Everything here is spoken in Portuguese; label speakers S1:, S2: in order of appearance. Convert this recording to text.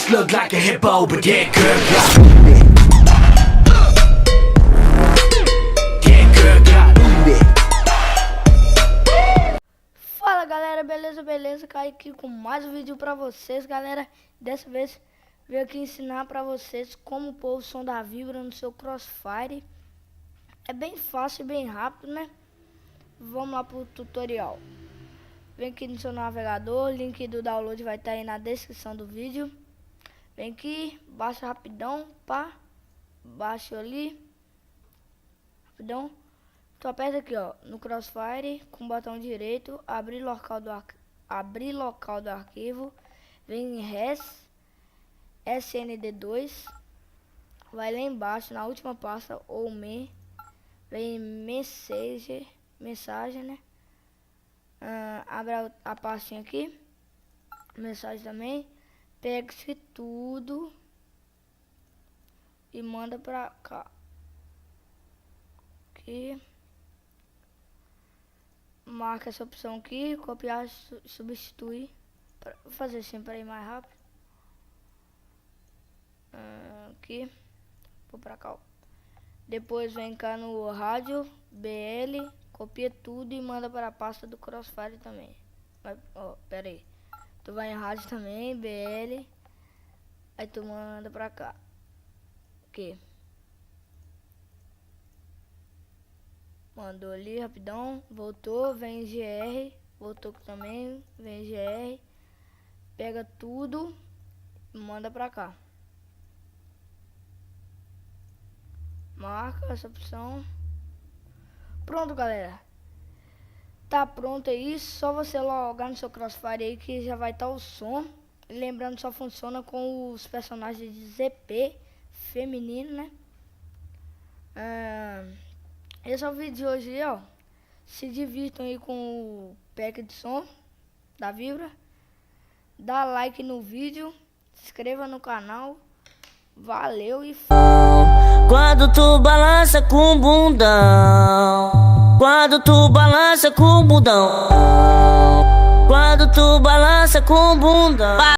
S1: just look like a hippo, but get good,
S2: Fala galera, beleza? Caí aqui com mais um vídeo pra vocês, galera. Dessa vez veio aqui ensinar pra vocês como pôr o som da vibra no seu Crossfire. É bem fácil e bem rápido, né? Vamos lá pro tutorial. Vem aqui no seu navegador, link do download vai estar aí na descrição do vídeo. Vem aqui, baixa rapidão, pá. Baixa ali. Rapidão. Tu aperta aqui, ó, no Crossfire, com o botão direito, abrir local do arquivo. Vem em res, snd2. Vai lá embaixo, na última pasta, ou me. Vem em mensagem, né? Abre a pastinha aqui, mensagem também, pega isso tudo e manda pra cá. Aqui, marca essa opção aqui, copiar, substituir, pra fazer assim para ir mais rápido. Aqui, vou pra cá, ó. Depois vem cá no rádio BL, copia tudo e manda para a pasta do Crossfire também. Ó, pera aí. Tu vai em rádio também, BL. Aí tu manda pra cá. Aqui. Mandou ali rapidão. Voltou, vem em GR. Voltou também, vem em GR. Pega tudo e manda pra cá. Marca essa opção. Pronto, galera. Tá pronto aí. Só você logar no seu Crossfire aí que já vai estar o som. Lembrando, só funciona com os personagens de ZP feminino, né? Esse é o vídeo de hoje, ó. Se divirtam aí com o pack de som da Vibra. Dá like no vídeo. Se inscreva no canal. Valeu e
S3: quando tu balança com o bundão, quando tu balança com o bundão, quando tu balança com o bundão.